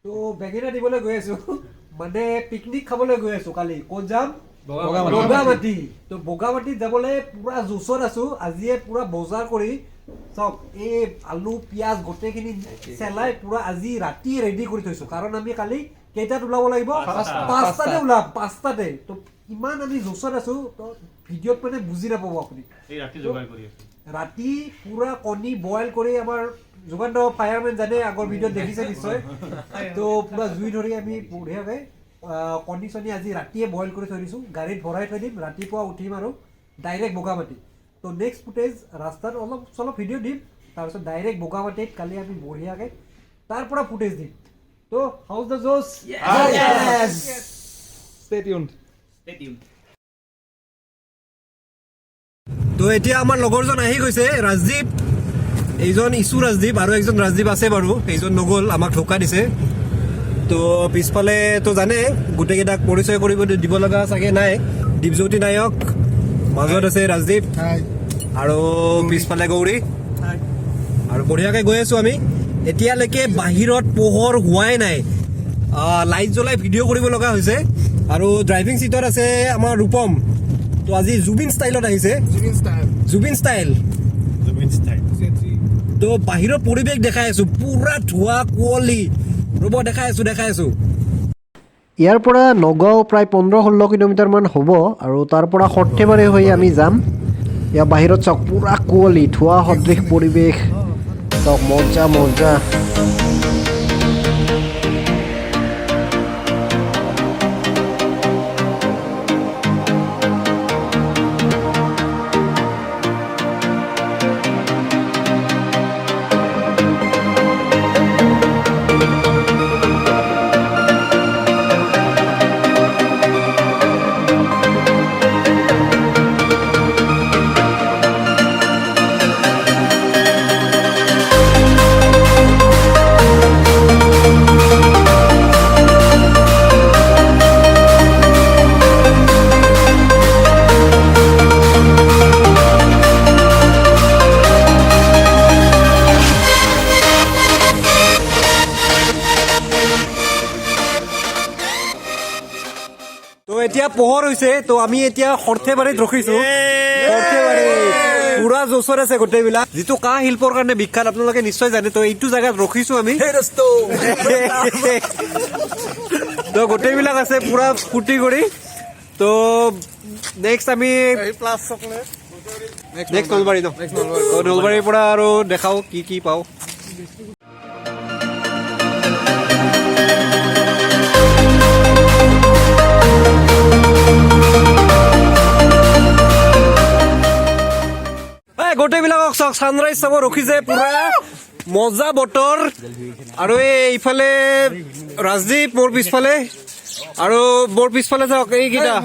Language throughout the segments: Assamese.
তো বেঙেনা দিবলৈ গৈ আছো মানে পিকনিক খাবলৈ গৈ আছো কালি ক'ত যাম বগামাটি তো বগামাটিত যাবলৈ পুৰা জোচত আছো আজিয়ে পুৰা বজাৰ কৰি চব এই আলু পিয়াজ গোটেইখিনি চেলাই পুৰা আজি ৰাতি ৰেডি কৰি থৈছো কাৰণ আমি কালি কেইটাত ওলাব লাগিব 5টাতে ওলাম 5টাতে তো ইমান আমি জোচত আছো তো ভিডিঅ'ত মানে বুজি নাপাব আপুনি এই ৰাতি যোগাৰ কৰি আছে ৰাতি পুৰা কণী বইল কৰি আমাৰ যোগান্ত ফায়াৰমেন জানে আগৰ ভিডিঅ'ত দেখিছে নিশ্চয় তো পুৰা জুই ধৰি আমি বঢ়িয়াকৈ কণী চনি আজি ৰাতিয়ে বইল কৰি থৈ দিছোঁ গাড়ীত ভৰাই থৈ দিম ৰাতিপুৱা উঠিম আৰু ডাইৰেক্ট বগামাটি তো নেক্সট ফুটেজ ৰাস্তাত অলপ চলপ ভিডিঅ' দিম তাৰপিছত ডাইৰেক্ট বগামাটিত কালি আমি বঢ়িয়াকৈ তাৰ পৰা ফুটেজ দিম তো হাউজ দ্য জোছ Stay tuned. তো এতিয়া আমাৰ লগৰজন আহি গৈছে ৰাজদীপ এইজন ইছু ৰাজদীপ আৰু একজন ৰাজদীপ আছে বাৰু এইজন নগ'ল আমাক ঠকা দিছে তো পিছফালে তো জানে গোটেইকেইটাক পৰিচয় কৰিব দিব লগা চাগে নাই দীপজ্যোতি নায়ক মাজত আছে ৰাজদীপ আৰু পিছফালে গৌৰী আৰু বঢ়িয়াকৈ গৈ আছোঁ আমি এতিয়ালৈকে বাহিৰত পোহৰ হোৱাই নাই লাইট জ্বলাই ভিডিঅ' কৰিব লগা হৈছে আৰু ড্ৰাইভিং ছিটত আছে আমাৰ ৰূপম তো আজি জুবিন ষ্টাইলত আহিছে জুবিন ষ্টাইল তো বাহিৰৰ পৰিৱেশ দেখাই আছো পুৰা ধোঁৱা কুঁৱলী ৰ'ব দেখাই আছো ইয়াৰ পৰা নগাঁও প্ৰায় 15-16 কিলোমিটাৰমান হ'ব আৰু তাৰ পৰা সৰ্থেবাৰী হৈ আমি যাম ইয়াৰ বাহিৰত চাওক পুৰা কুঁৱলী ধোঁৱা সদৃশ পৰিৱেশ চাওক মজা তো এতিয়া পোহৰ হৈছে তো আমি এতিয়া সৰ্থেবাৰীত ৰখিছো সৰ্থেবাৰী পুৰা জোচত আছে গোটেইবিলাক যিটো কাঁহ শিল্পৰ কাৰণে বিখ্যাত আপোনালোকে নিশ্চয় জানে তো এইটো জেগাত ৰখিছো আমি তো গোটেইবিলাক আছে পুৰা ফূৰ্তি কৰি তো নেক্সট আমি নেক্সট নলবাৰী নলবাৰীৰ পৰা আৰু দেখাও কি পাওঁ গোটেইবিলাকক চাওক ছানৰাইজ চাব ৰখিছে পুৰা মজা বতৰ আৰু এইফালে ৰাজদীপ মোৰ পিছফালে আৰু মোৰ পিছফালে চাওক এইকেইটা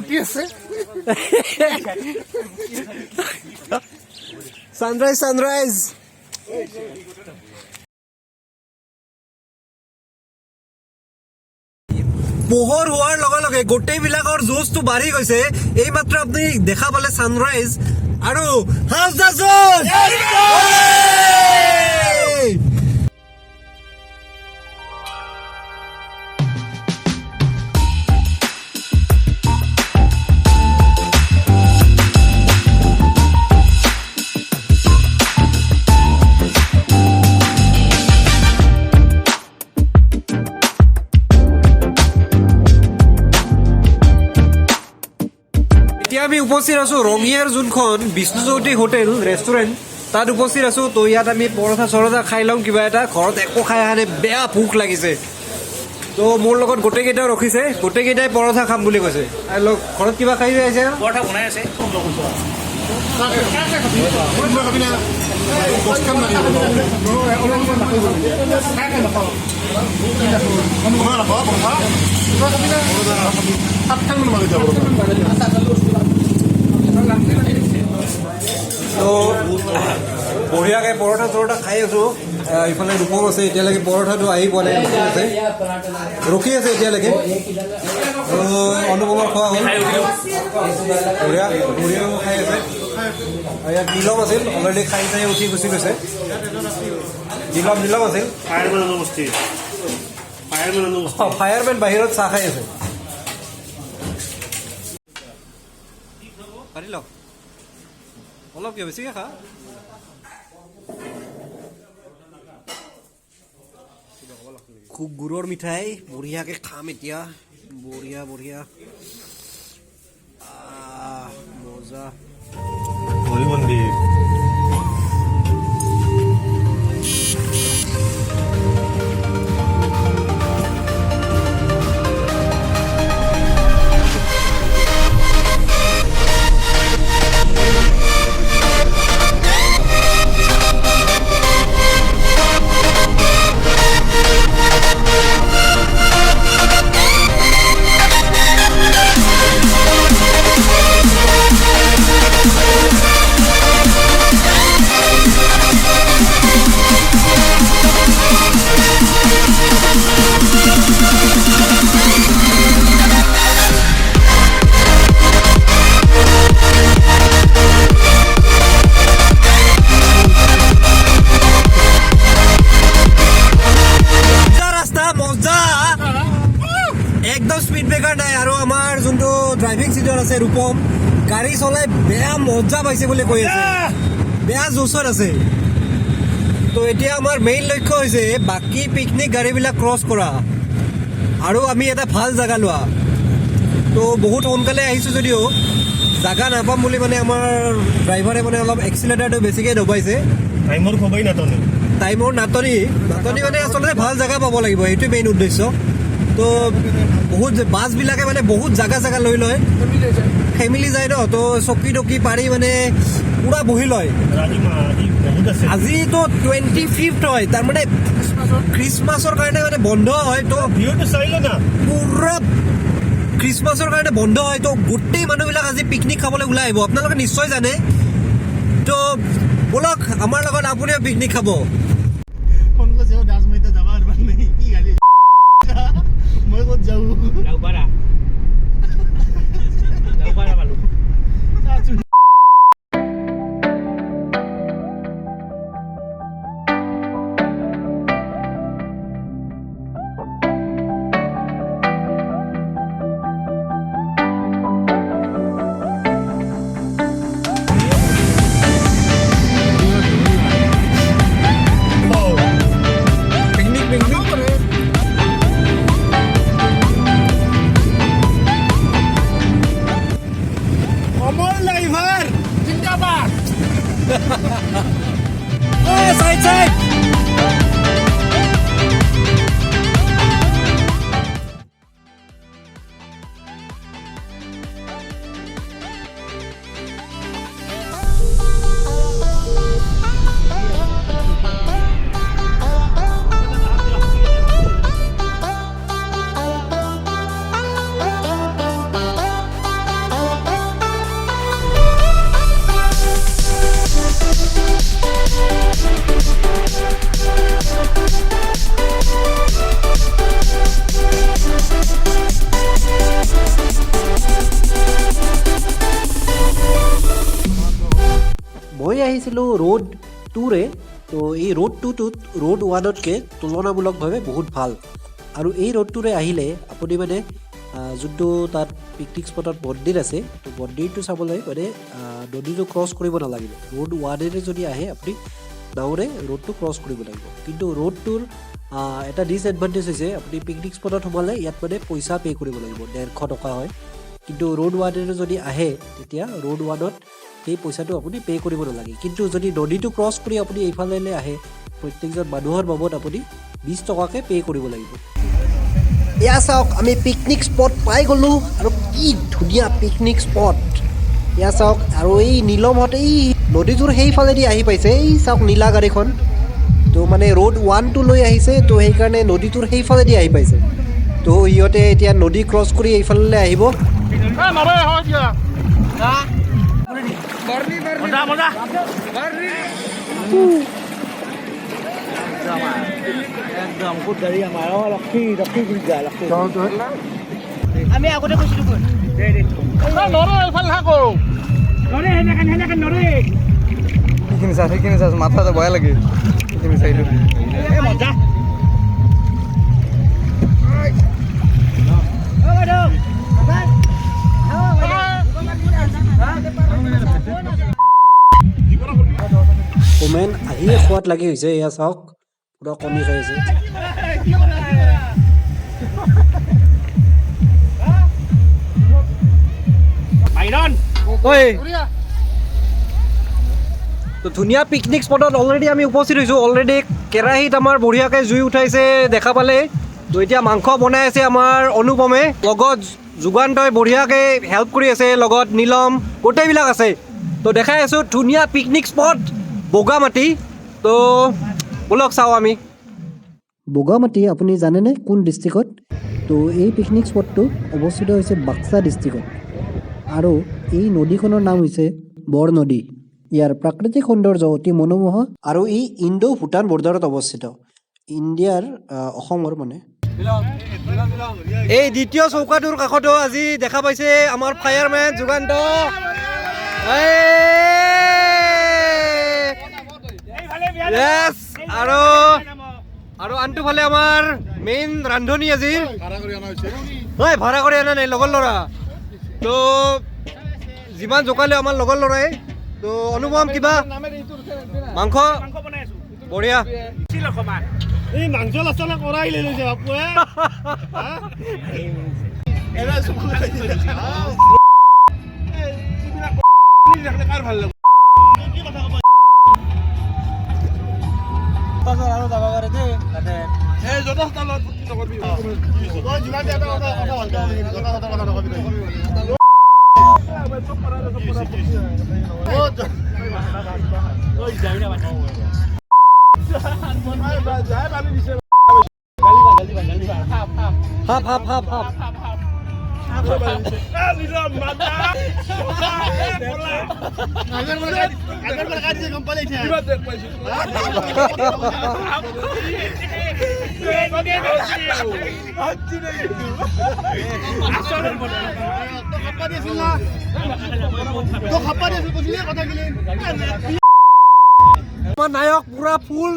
ছানৰাইজ পোহৰ হোৱাৰ লগে লগে গোটেইবিলাকৰ জোচটো বাঢ়ি গৈছে এইমাত্ৰ আপুনি দেখা পালে ছানৰাইজ আৰু হাউজ দ্য জোছ এতিয়া আমি উপস্থিত আছো ৰঙিয়াৰ যোনখন বিষ্ণুজ্যোতি হোটেল ৰেষ্টুৰেণ্ট তাত উপস্থিত আছো তো ইয়াত আমি পৰঠা খাই লওঁ কিবা এটা ঘৰত একো খাই অহা নাই বেয়া ভোক লাগিছে তো মোৰ লগত গোটেইকেইটাও ৰখিছে গোটেইকেইটাই পৰঠা খাম বুলি কৈছে আৰু ঘৰত কিবা খাই আছে পৰঠা বনাই আছে তো বঢ়িয়াকৈ পৰঠা খাই আছো ইফালে ৰূপম আছে এতিয়ালৈকে পৰঠাটো আহি পোৱা নাই ৰখি আছে এতিয়ালৈকে অনুপমৰ খোৱা হ'ল বঢ়িয়া বঢ়িয়াও খাই আছে ইয়াত নীলম আছিল অলৰেডি খাই চাই উঠি গুচি গৈছে নীলম আছিল ফায়াৰমেন বাহিৰত চাহ খাই আছে পাৰি লওক অলপ কিয় বেছিকৈ খা খুব গুড়ৰ মিঠাই বঢ়িয়াকৈ খাম এতিয়া বঢ়িয়া বঢ়িয়া মজা হৰি মন্দিৰ একদম স্পীড ব্ৰেকাৰ নাই আৰু আমাৰ যোনটো ড্ৰাইভিং চিটত আছে ৰূপম গাড়ী চলাই বেয়া মজা পাইছে বুলি কৈ আছে বেয়া জোচত আছে তো এতিয়া আমাৰ মেইন লক্ষ্য হৈছে বাকী পিকনিক গাড়ীবিলাক ক্ৰছ কৰা আৰু আমি এটা ভাল জেগা লোৱা তো বহুত সোনকালে আহিছোঁ যদিও জেগা নাপাম বুলি মানে আমাৰ ড্ৰাইভাৰে মানে অলপ এক্সিলেটাৰটো বেছিকৈ দবাইছে টাইমৰ খবৰেই নাটনি টাইমৰ নাটনি মানে আচলতে ভাল জেগা পাব লাগিব এইটোৱে মেইন উদ্দেশ্য তো বহুত বাছবিলাকে মানে বহুত জেগা লৈ লয় ফেমিলি যায় ন তো চকী টকী পাৰি মানে পুৰা বহি লয় আজিতো 25th হয় তাৰমানে খ্ৰীষ্টমাছৰ কাৰণে মানে বন্ধ হয় তো ভিউটো চাইলে না পুৰা খ্ৰীষ্টমাছৰ কাৰণে বন্ধ হয় তো গোটেই মানুহবিলাক আজি পিকনিক খাবলৈ ওলাই আহিব আপোনালোকে নিশ্চয় জানে তো বলক আমাৰ লগত আপুনিও পিকনিক খাব মই ক'ত যাওঁ পালো Side. মই আহিছিলোঁ ৰোড 2ৰে তো এই ৰোড 2টোত ৰোড 1তকৈ তুলনামূলকভাৱে বহুত ভাল আৰু এই ৰোড 2ৰে আহিলে আপুনি মানে যোনটো তাত পিকনিক স্পটত মন্দিৰ আছে তো মন্দিৰটো চাবলৈ মানে নদীটো ক্ৰছ কৰিব নালাগিব ৰোড 1ৰে যদি আহে আপুনি নাওৰে ৰোডটো ক্ৰছ কৰিব লাগিব কিন্তু ৰোড 2ৰ এটা ডিছএডভান্টেজ হৈছে আপুনি পিকনিক স্পটত সোমালে ইয়াত মানে পইচা পে' কৰিব লাগিব 150 টকা হয় কিন্তু ৰোড 1ৰে যদি আহে তেতিয়া ৰোড 1ত সেই পইচাটো আপুনি পে' কৰিব নালাগে কিন্তু যদি নদীটো ক্ৰছ কৰি আপুনি এইফালে আহে প্ৰত্যেকজন মানুহৰ বাবদ আপুনি 20 টকাকৈ পে' কৰিব লাগিব এয়া চাওক আমি পিকনিক স্পট পাই গ'লোঁ আৰু কি ধুনীয়া পিকনিক স্পট এয়া চাওক আৰু এই নীলমহঁতে এই নদীটোৰ সেইফালেদি আহি পাইছে এই চাওক নীলা গাড়ীখন তো মানে ৰোড 1টো লৈ আহিছে তো সেইকাৰণে নদীটোৰ সেইফালেদি আহি পাইছে তো সিহঁতে এতিয়া নদী ক্ৰছ কৰি এইফালে আহিব একদম খুব গাড়ী আমাৰ লক্ষী আমি আগতে কৈছিলোঁ সেইখিনি চাইছোঁ মাথাটো বেয়া লাগে সেইখিনি চাইলোঁ বঢ়িয়া সোৱাদ লাগি হৈছে এয়া চাওক পুৰা কণী খাই আছে তো ধুনীয়া পিকনিক স্পটত অলৰেডি আমি উপস্থিত হৈছোঁ অলৰেডি কেৰাহীত আমাৰ বঢ়িয়াকৈ জুই উঠাইছে দেখা পালে তো এতিয়া মাংস বনাই আছে আমাৰ অনুপমে লগত যুগান্তই বঢ়িয়াকৈ হেল্প কৰি আছে লগত নীলম গোটেইবিলাক আছে তো দেখাই আছোঁ ধুনীয়া পিকনিক স্পট বগামাটি তো বলক চাওঁ আমি বগামাটি আপুনি জানেনে কোন ডিষ্ট্ৰিক্টত তো এই পিকনিক স্পটটো অৱস্থিত হৈছে বাক্সা ডিষ্ট্ৰিক্টত আৰু এই নদীখনৰ নাম হৈছে বৰনদী ইয়াৰ প্ৰাকৃতিক সৌন্দৰ্য অতি মনোমোহা আৰু ই ইণ্ডো ভূটান বৰ্ডাৰত অৱস্থিত ইণ্ডিয়াৰ অসমৰ মানে এই দ্বিতীয় চৌকাটোৰ কাষতো আজি দেখা পাইছে আমাৰ ফায়াৰমেন যুগান্ত Yes, আৰু আনটো ফালে আমাৰ মেইন ৰান্ধনি আজি হয় ভাড়া কৰি অনা নাই লগৰ ল'ৰা তো যিমান জোকালে আমাৰ লগৰ ল'ৰাই তো অনুপম কিবা মাংস বঢ়িয়া এই মাংস লাচনা কৰাই লৈ লৈছে বাপুৱে কাৰ ভাল লাগে আৰু যাব পাৰে দেই তাতে এই যথেষ্ট লগত ফুটি নকৰিবি তই যিমান দিয়া কথা ভালকে যথেষ্ট কথা নকৰিবি নায়ক পুৰা ফুল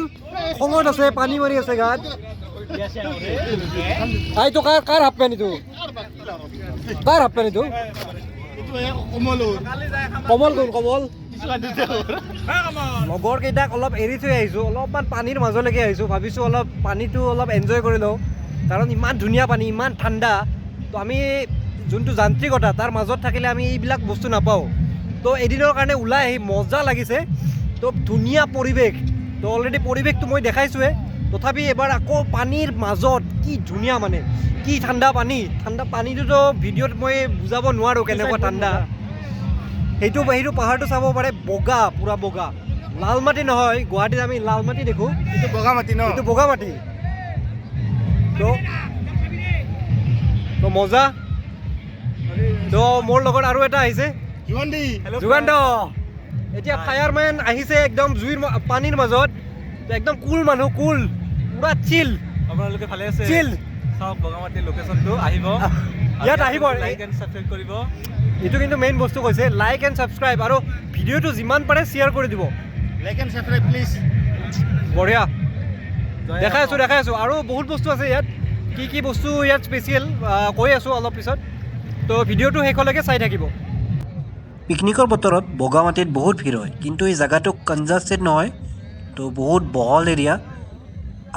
খঙত আছে পানী মাৰি আছে গাত এইটো কাৰ হাফ পেণ্ট এইটো কাৰ হাফ পেণ্ট এইটো কমল কোন কমল লগৰ কেইটাক অলপ এৰি থৈ আহিছোঁ অলপমান পানীৰ মাজলৈকে আহিছোঁ ভাবিছোঁ অলপ পানীটো অলপ এনজয় কৰি লওঁ কাৰণ ইমান ধুনীয়া পানী ইমান ঠাণ্ডা তো আমি যোনটো যান্ত্ৰিকতা তাৰ মাজত থাকিলে আমি এইবিলাক বস্তু নাপাওঁ তো এদিনৰ কাৰণে ওলাই আহি মজা লাগিছে তো ধুনীয়া পৰিৱেশ তো অলৰেডি পৰিৱেশটো মই দেখাইছোঁৱে তথাপি এবাৰ আকৌ পানীৰ মাজত কি ধুনীয়া মানে কি ঠাণ্ডা পানীটোতো ভিডিঅ'ত মই বুজাব নোৱাৰোঁ কেনেকুৱা ঠাণ্ডা সেইটো পাহাৰটো চাব পাৰে বগা পুৰা বগা লাল মাটি নহয় গুৱাহাটীত আমি লাল মাটি দেখোঁ এইটো বগামাটি ন এইটো বগামাটি তো মজা তো মোৰ লগত আৰু এটা আহিছে যুগান্ত এতিয়া ফায়াৰমেন আহিছে একদম জুইৰ পানীৰ মাজত একদম কুল মানুহ কুল পুৰা চিল আপোনালোকে ভালে আছে চিল চাওক বগামাটিৰ লোকেশ্যনটো আহিব ইয়াত আহিব লাইক এণ্ড ছাবস্ক্ৰাইব কৰিব এইটো কিন্তু মেইন বস্তু কৈছে লাইক এণ্ড ছাবস্ক্ৰাইব আৰু ভিডিঅ'টো যিমান পাৰে শ্বেয়াৰ কৰি দিব লাইক এণ্ড ছাবস্ক্ৰাইব প্লিজ বঢ়িয়া দেখাই আছোঁ আৰু বহুত বস্তু আছে ইয়াত কি বস্তু ইয়াত স্পেচিয়েল কৈ আছোঁ অলপ পিছত তো ভিডিঅ'টো শেষলৈকে চাই থাকিব পিকনিকৰ বতৰত বগামাটিত বহুত ভিৰ হয় কিন্তু এই জেগাটো কনজাষ্টেড নহয় তো বহুত বহল এৰিয়া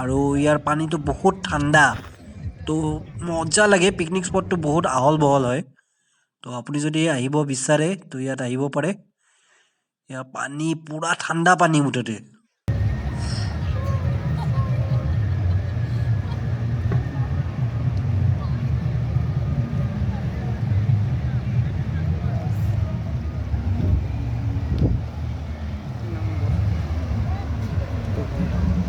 আৰু ইয়াৰ পানীটো বহুত ঠাণ্ডা তো মজা লাগে পিকনিক স্পটটো বহুত আহল বহল হয় তো আপুনি যদি আহিব বিচাৰে তো ইয়াত আহিব পাৰে ইয়াৰ পানী পুৰা ঠাণ্ডা পানী মুঠতে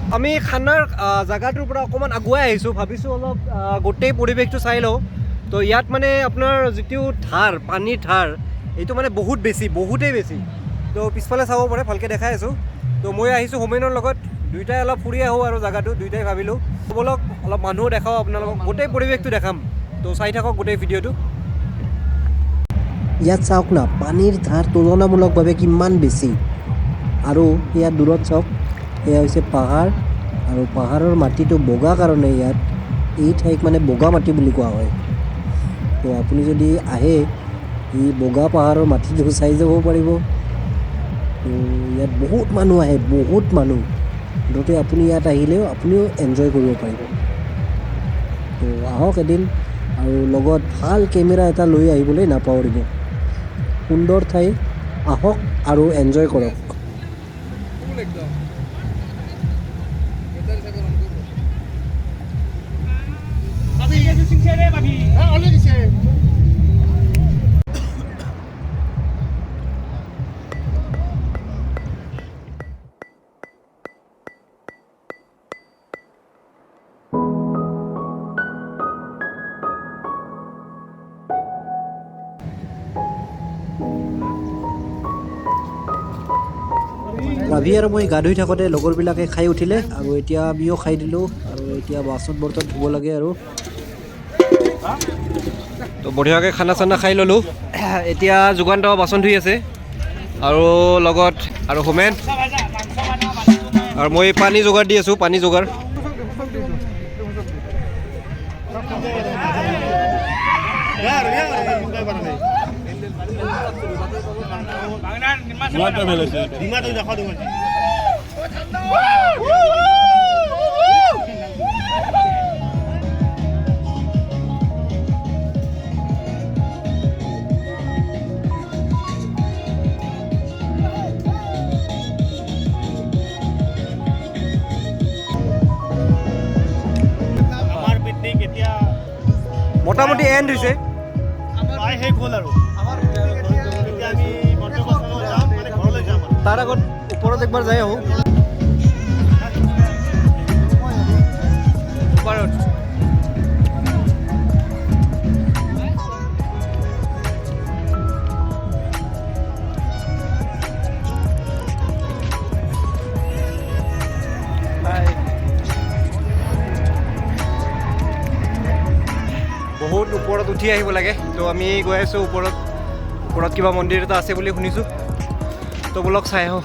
আমি খানাৰ জেগাটোৰ পৰা অকণমান আগুৱাই আহিছোঁ ভাবিছোঁ অলপ গোটেই পৰিৱেশটো চাই লওঁ তো ইয়াত মানে আপোনাৰ যিটো ধাৰ পানীৰ ধাৰ এইটো মানে বহুতেই বেছি তো পিছফালে চাব পাৰে ভালকৈ দেখাই আছোঁ তো মই আহিছোঁ হোমেনৰ লগত দুয়োটাই অলপ ফুৰি আহোঁ আৰু জেগাটো দুয়োটাই ভাবিলোঁ ব'লক অলপ মানুহো দেখাওঁ আপোনালোকক গোটেই পৰিৱেশটো দেখাম তো চাই থাকক গোটেই ভিডিঅ'টো ইয়াত চাওক না পানীৰ ধাৰ তুলনামূলকভাৱে কিমান বেছি আৰু ইয়াত দূৰত চাওক এয়া হৈছে পাহাৰ আৰু পাহাৰৰ মাটিটো বগা কাৰণে ইয়াত এই ঠাইক মানে বগা মাটি বুলি কোৱা হয় তো আপুনি যদি আহে এই বগা পাহাৰৰ মাটিটো চাই যাব পাৰিব তো ইয়াত বহুত মানুহ আহে, বহুত মানুহ। মুঠতে আপুনি ইয়াত আহিলেও আপুনিও এনজয় কৰিব পাৰিব। তো আহক এদিন, আৰু লগত ভাল কেমেৰা এটা লৈ আহিবলৈ নাপাহৰিব। সুন্দৰ ঠাই, আহক আৰু এনজয় কৰক। ৰাভি আৰু মই গা ধুই থাকোঁতে লগৰবিলাকে খাই উঠিলে, আৰু এতিয়া আমিও খাই দিলোঁ, আৰু এতিয়া বাচন বৰ্তন ধুব লাগে। আৰু তো বঢ়িয়াকৈ খানা চানা খাই ল'লোঁ। এতিয়া যুগান্ত বাচন ধুই আছে, আৰু লগত আৰু হোমেন, আৰু মই পানী যোগাৰ দি আছোঁ, পানী যোগাৰ। মোটামুটি এণ্ড হৈছে, শেষ হ'ল আৰু তাৰ আগত ওপৰত একবাৰ যাই আহোঁ। ওপৰত বহুত ওপৰত উঠি আহিব লাগে। তো আমি গৈ আছোঁ ওপৰত। ওপৰত কিবা মন্দিৰ এটা আছে বুলি শুনিছোঁ, তো বলক চাই আহোঁ।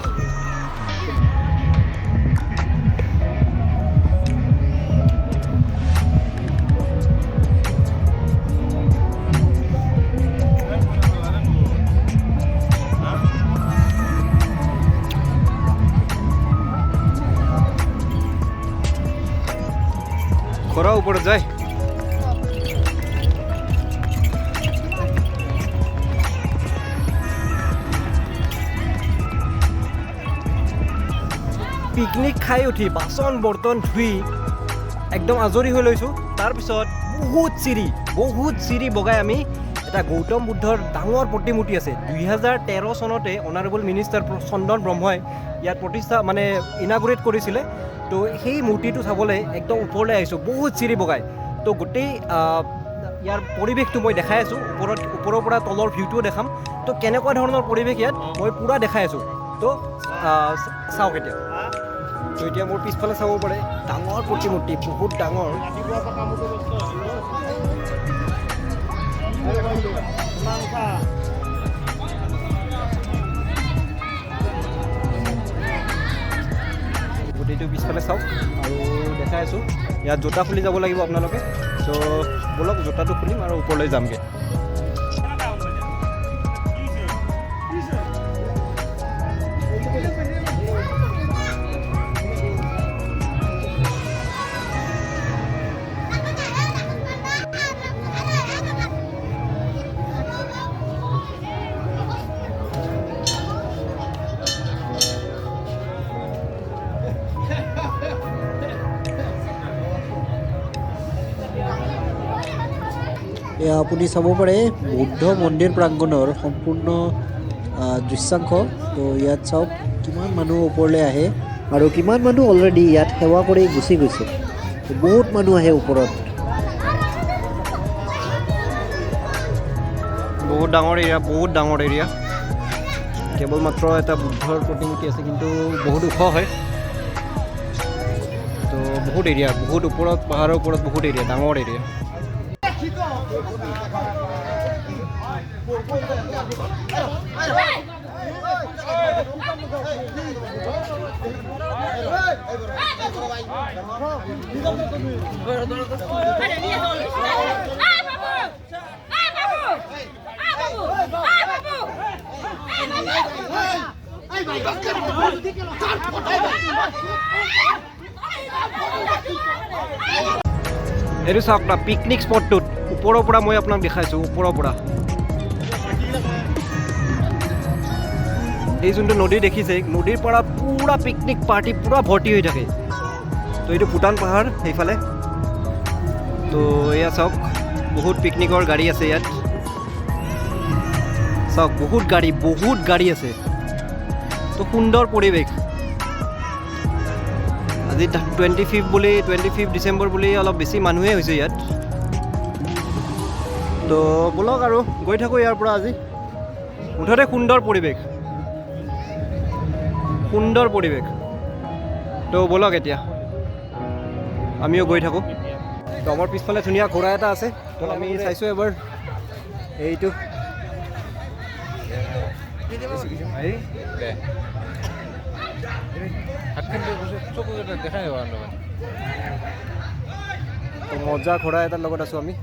ঘৰৰ ওপৰত যায়। পিকনিক খাই উঠি বাচন বৰ্তন ধুই একদম আজৰি হৈ লৈছোঁ। তাৰপিছত বহুত চিৰি বগাই আমি এটা গৌতম বুদ্ধৰ ডাঙৰ প্ৰতিমূৰ্তি আছে। 2013 চনতে অনাৰেবল মিনিষ্টাৰ চন্দন ব্ৰহ্মই ইয়াত প্ৰতিষ্ঠা ইনাগুৰেট কৰিছিলে। তো সেই মূৰ্তিটো চাবলৈ একদম ওপৰলৈ আহিছোঁ, বহুত চিৰি বগাই। তো গোটেই ইয়াৰ পৰিৱেশটো মই দেখাই আছোঁ, ওপৰৰ পৰা তলৰ ভিউটোও দেখাম। তো কেনেকুৱা ধৰণৰ পৰিৱেশ ইয়াত মই পূৰা দেখাই আছোঁ। তো চাওক এতিয়া। তো এতিয়া মোৰ পিছফালে চাব পাৰে ডাঙৰ প্ৰতিমূৰ্তি, বহুত ডাঙৰ। গোটেইটো পিছফালে চাওক, আৰু দেখাই আছোঁ। ইয়াত জোতা খুলি যাব লাগিব আপোনালোকে। ত' ব'লক জোতাটো খুলিম আৰু ওপৰলৈ যামগৈ। এয়া আপুনি চাব পাৰে বুদ্ধ মন্দিৰ প্ৰাংগণৰ সম্পূৰ্ণ দৃশ্যাংশ। তো ইয়াত চাওক কিমান মানুহ ওপৰলৈ আহে, আৰু কিমান মানুহ অলৰেডি ইয়াত সেৱা কৰি গুচি গৈছে। বহুত মানুহ আহে ওপৰত। বহুত ডাঙৰ এৰিয়া। কেৱল মাত্ৰ এটা বুদ্ধৰ প্ৰতিমূৰ্তি আছে, কিন্তু বহুত ওখ হয়। তো বহুত এৰিয়া, বহুত ওপৰত, পাহাৰৰ ওপৰত বহুত এৰিয়া, ডাঙৰ এৰিয়া। এইটো চাওক না পিকনিক স্পটটোত ওপৰৰ পৰা মই আপোনাক দেখাইছোঁ ওপৰৰ পৰা এই যোনটো নদী দেখিছে নদীৰ পৰা পুৰা পিকনিক পাৰ্টি পুৰা ভৰ্তি হৈ থাকে তো এইটো ভূটান পাহাৰ সেইফালে তো এয়া চাওক বহুত পিকনিকৰ গাড়ী আছে ইয়াত চাওক বহুত গাড়ী আছে তো সুন্দৰ পৰিৱেশ আজি 25 ডিচেম্বৰ বুলি অলপ বেছি মানুহে হৈছে ইয়াত তো বলক আৰু গৈ থাকোঁ ইয়াৰ পৰা আজি মুঠতে সুন্দৰ পৰিৱেশ তো বলক এতিয়া আমিও গৈ থাকোঁ তো আমাৰ পিছফালে ধুনীয়া ঘোঁৰা এটা আছে তো আমি চাইছোঁ এবাৰ এইটো তো মজা ঘোঁৰা এটাৰ লগত আছোঁ আমি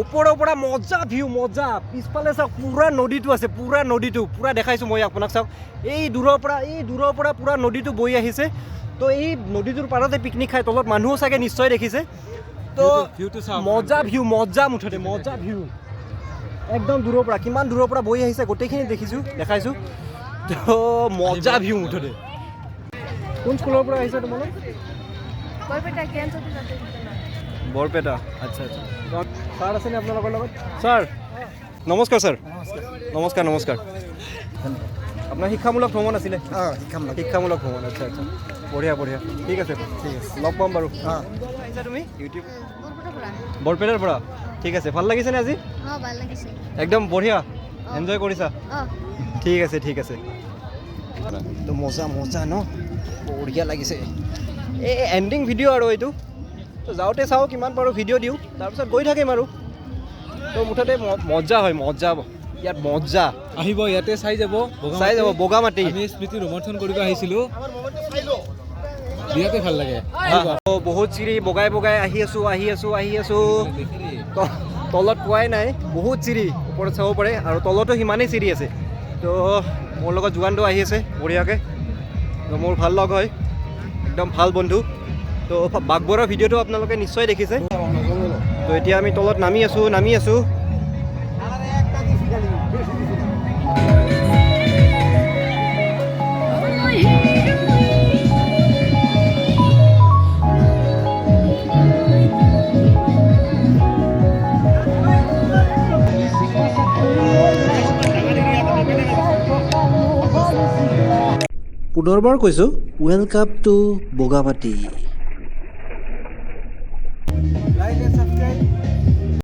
ওপৰৰ পৰা মজা ভিউ মজা পিছফালে চাওক পুৰা নদীটো আছে পুৰা দেখাইছোঁ মই আপোনাক চাওক এই দূৰৰ পৰা পুৰা নদীটো বৈ আহিছে তো এই নদীটোৰ পাৰতে পিকনিক খাই তলত মানুহো চাগে নিশ্চয় দেখিছে তো মজা মুঠতে মজা ভিউ একদম দূৰৰ পৰা কিমান দূৰৰ পৰা বৈ আহিছে গোটেইখিনি দেখাইছোঁ তো মজা ভিউ মুঠতে কোন স্কুলৰ পৰা আহিছে তোমালোক বৰপেটা আচ্ছা ছাৰ আছেনে আপোনালোকৰ লগত ছাৰ নমস্কাৰ ছাৰ নমস্কাৰ আপোনাৰ শিক্ষামূলক ভ্ৰমণ আছিলে শিক্ষামূলক ভ্ৰমণ আচ্ছা বঢ়িয়া ঠিক আছে লগ পাম বাৰু আহিছা তুমি ইউটিউব বৰপেটাৰ পৰা ঠিক আছে ভাল লাগিছেনে আজি একদম বঢ়িয়া এনজয় কৰিছা ঠিক আছে তো মজা ন বঢ়িয়া লাগিছে এই এণ্ডিং ভিডিঅ' আৰু এইটো তো যাওঁতে চাওঁ কিমান পাৰোঁ ভিডিঅ' দিওঁ তাৰপিছত গৈ থাকিম আৰু তো মুঠতে মজা হয় ইয়াত মজা আহিব ইয়াতে চাই যাব বগামাটি আমি স্মৃতি ৰোমন্থন কৰিব আহিছিলোঁ বিৰাটেই ভাল লাগে বহুত চিৰি বগাই আহি আছোঁ তলত পোৱাই নাই বহুত চিৰি ওপৰত চাব পাৰে আৰু তলতো সিমানেই চিৰি আছে তো মোৰ লগত জোৱানটো আহি আছে বঢ়িয়াকৈ তো মোৰ ভাল লগ হয় একদম ভাল বন্ধু তো বাঘবৰৰ ভিডিঅ'টো আপোনালোকে নিশ্চয় দেখিছে তো এতিয়া আমি তলত নামি আছোঁ পুনৰবাৰ কৈছোঁ ৱেলকাম টু বগামাটি